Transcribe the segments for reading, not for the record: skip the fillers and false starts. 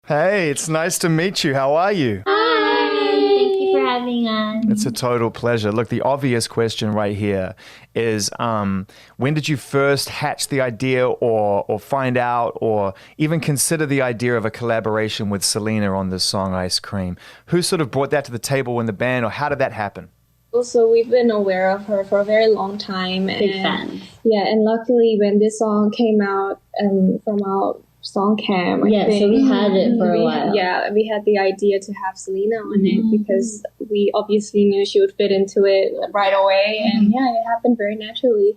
Hey, it's nice to meet you. How are you? Hi, thank you for having us. It's a total pleasure. Look, the obvious question right here is when did you first hatch the idea or find out or even consider the idea of a collaboration with Selena on this song Ice Cream? Who sort of brought that to the table in the band, or how did that happen? Also, we've been aware of her for a very long time. Big fans. Yeah, and luckily when this song came out from our song camp, I think, so we had it for a while. Yeah, we had the idea to have Selena on it because we obviously knew she would fit into it right away. And yeah, it happened very naturally.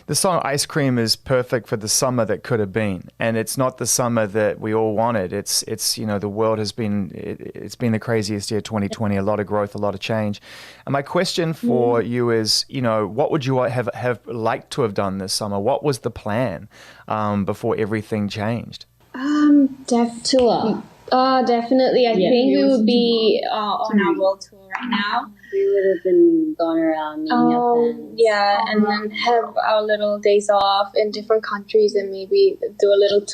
The song Ice Cream is perfect for the summer that could have been, and it's not the summer that we all wanted. It's the world has been, it's been the craziest year, 2020, a lot of growth, a lot of change. And my question for you is, what would you have liked to have done this summer? What was the plan before everything changed? Tour. Definitely. I think we would be on our world tour right now. We would have been going around meeting our fans. Yeah, and then have our little days off in different countries and maybe do a little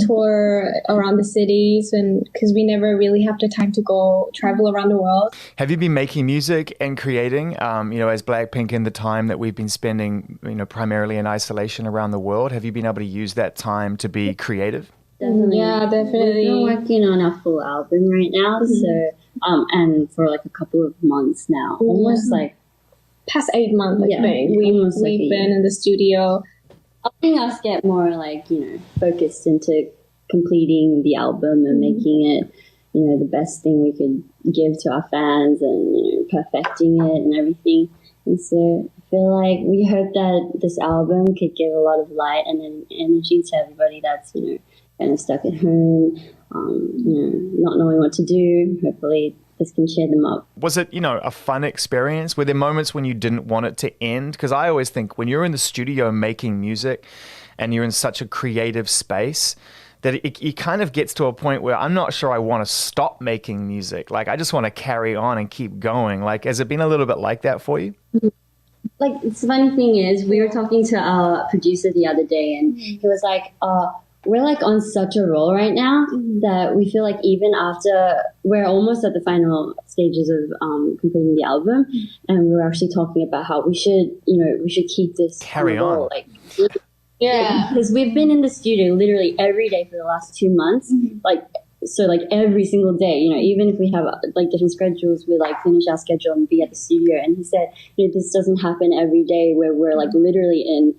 tour around the cities, and because we never really have the time to go travel around the world. Have you been making music and creating, as Blackpink in the time that we've been spending, primarily in isolation around the world? Have you been able to use that time to be creative? Definitely. Yeah, definitely. We've been working on our full album right now, so and for like a couple of months now, almost like past 8 months. I think we've been in the studio. Helping us get more focused into completing the album and making it the best thing we could give to our fans, and perfecting it and everything. And so I feel like we hope that this album could give a lot of light and energy to everybody that's kind of stuck at home, not knowing what to do. Hopefully this can cheer them up. Was it, a fun experience? Were there moments when you didn't want it to end? Because I always think when you're in the studio making music and you're in such a creative space, that it kind of gets to a point where I'm not sure I want to stop making music. Like, I just want to carry on and keep going. Like, has it been a little bit like that for you? Like, the funny thing is, we were talking to our producer the other day, and he was like, we're like on such a roll right now that we feel like even after we're almost at the final stages of completing the album, and we were actually talking about how we should keep this carry on. Like, because we've been in the studio literally every day for the last 2 months, like every single day. Even if we have like different schedules, we like finish our schedule and be at the studio. And he said, this doesn't happen every day where we're like literally in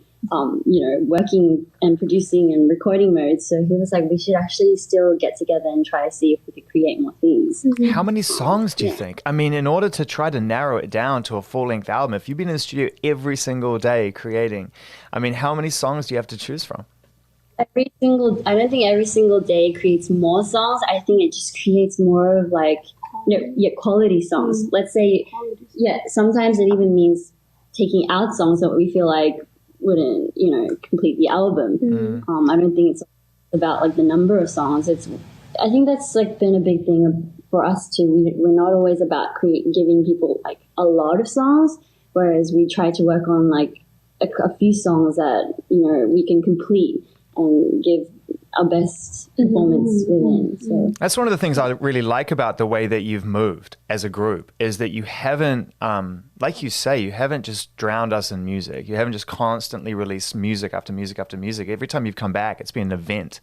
working and producing and recording mode. So he was like, we should actually still get together and try to see if we could create more things. How many songs do you think? I mean, in order to try to narrow it down to a full-length album, if you've been in the studio every single day creating, I mean, how many songs do you have to choose from? I don't think every single day creates more songs. I think it just creates more of like, quality songs. Let's say, sometimes it even means taking out songs that we feel like wouldn't complete the album. I don't think it's about like the number of songs. I think that's like been a big thing for us too. We're not always about giving people like a lot of songs, whereas we try to work on like a few songs that we can complete and give our best performance within. So that's one of the things I really like about the way that you've moved as a group, is that you haven't, like you say, you haven't just drowned us in music. You haven't just constantly released music after music after music. Every time you've come back, it's been an event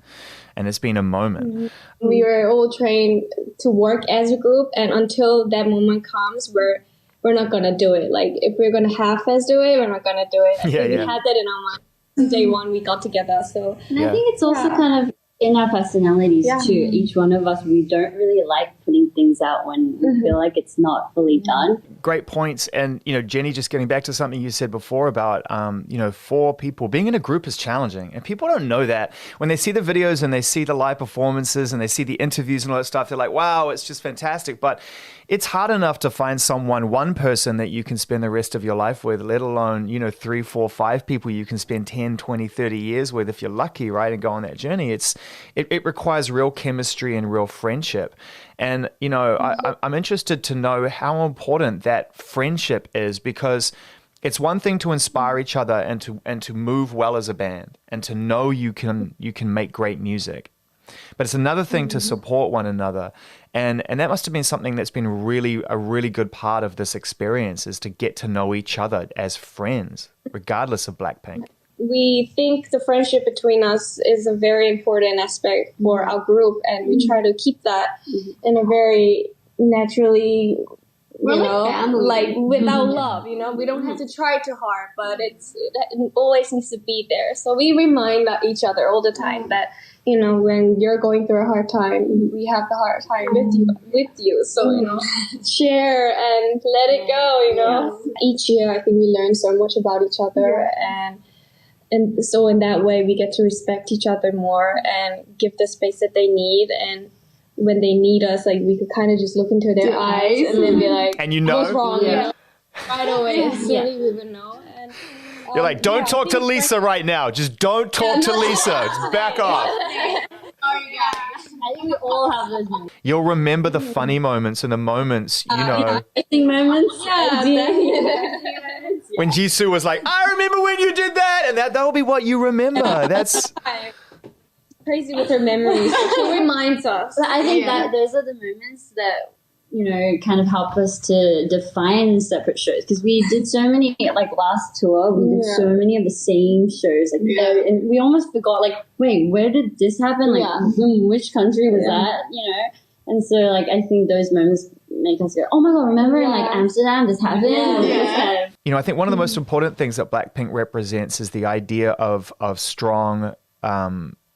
and it's been a moment. We were all trained to work as a group, and until that moment comes, we're not gonna do it. Like, if we're gonna half-ass do it, we're not gonna do it. I think we had that in our mind. Day one we got together, so and I think it's also kind of in our personalities too. Each one of us, we don't really like putting things out when we feel like it's not fully done. Great points. And Jenny, just getting back to something you said before about 4 people being in a group is challenging, and people don't know that. When they see the videos and they see the live performances and they see the interviews and all that stuff, they're like, wow, it's just fantastic. But it's hard enough to find one person that you can spend the rest of your life with, let alone 3, 4, 5 people you can spend 10, 20, 30 years with if you're lucky, right, and go on that journey. It requires real chemistry and real friendship. And, I'm interested to know how important that friendship is, because it's one thing to inspire each other and to move well as a band and to know you can make great music. but it's another thing to support one another. And that must have been something that's been a really good part of this experience, is to get to know each other as friends, regardless of Blackpink. We think the friendship between us is a very important aspect for our group, and we try to keep that in a very naturally, like without love, we don't have to try too hard, but it always needs to be there. So we remind each other all the time that, when you're going through a hard time, we have the hard time with you. So, share and let it go, Each year, I think we learn so much about each other, and so in that way, we get to respect each other more and give the space that they need. And when they need us, like, we could kind of just look into their eyes and then be like, and what's wrong? Right away, slowly we would know. And you're like, don't talk to Lisa right now. Just don't talk to Lisa. Just back off. Sorry, guys. I think we all have those moments. You'll remember the funny moments and the moments, Embarrassing moments. when Jisoo was like, I remember when you did that. And that'll be what you remember. That's crazy with her memories. She reminds us. But I think that those are the moments that, kind of help us to define separate shows. Because we did so many, like last tour, we did so many of the same shows. Like, and we almost forgot, like, wait, where did this happen? Like, which country was that? And so, like, I think those moments make us go, oh my God, remember in like Amsterdam this happened? I think one of the most important things that Blackpink represents is the idea of strong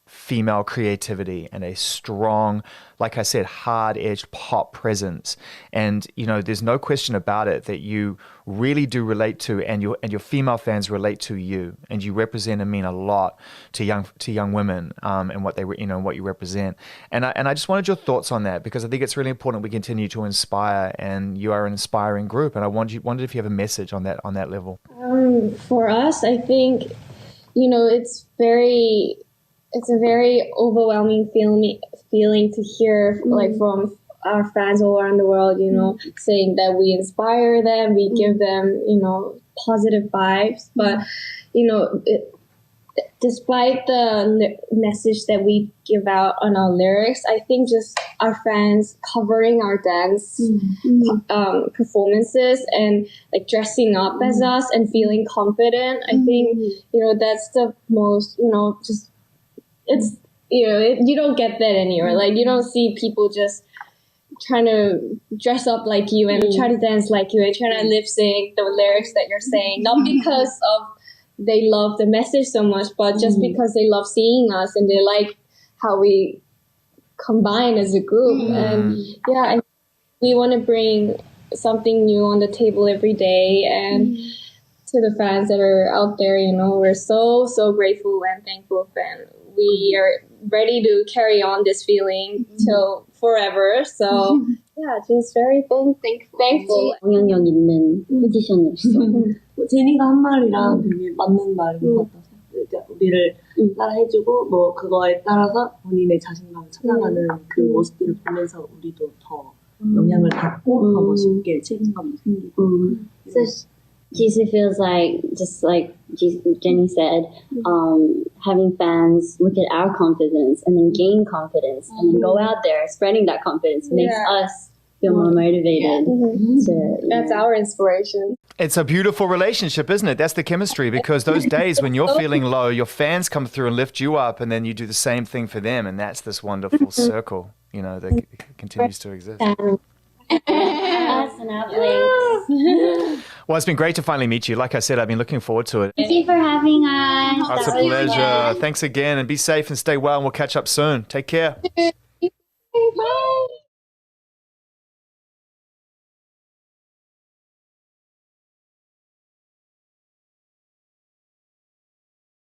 female creativity and a strong, like I said, hard-edged pop presence. And, there's no question about it that you really do relate to, and your female fans relate to you, and you represent and mean a lot to young women, and what what you represent. And I just wanted your thoughts on that, because I think it's really important we continue to inspire, and you are an inspiring group. And I wondered if you have a message on that level. For us, I think, it's a very overwhelming feeling to hear like from our fans all around the world, saying that we inspire them, we give them, positive vibes. But, despite the message that we give out on our lyrics, I think just our fans covering our dance performances and like dressing up as us and feeling confident, I think, that's the most, just it's, you don't get that anywhere. Like, you don't see people just trying to dress up like you and try to dance like you and trying to lip sync the lyrics that you're saying, not because of they love the message so much, but just because they love seeing us and they like how we combine as a group. And we want to bring something new on the table every day. And to the fans that are out there, we're so grateful and thankful, and we are ready to carry on this feeling till forever. So just very thankful. 영향력 있는 포지션이었어. 제니가 한 말이랑 되게 맞는 말인 것 같아서, 그러니까 우리를 따라해주고 그거에 따라서 본인의 자신감을 찾아가는 그 모습들을 보면서 우리도 더 영향을 받고 더 멋있게 책임감도 생기고. So Jisoo feels like, just like Jenny said, having fans look at our confidence and then gain confidence and then go out there spreading that confidence makes us feel more motivated. That's our inspiration. It's a beautiful relationship, isn't it? That's the chemistry, because those days when you're feeling low, your fans come through and lift you up, and then you do the same thing for them, and that's this wonderful circle, that continues to exist. Well, it's been great to finally meet you. Like I said, I've been looking forward to it. Thank you for having us. It's a pleasure. Thanks again, and be safe and stay well, and we'll catch up soon. Take care.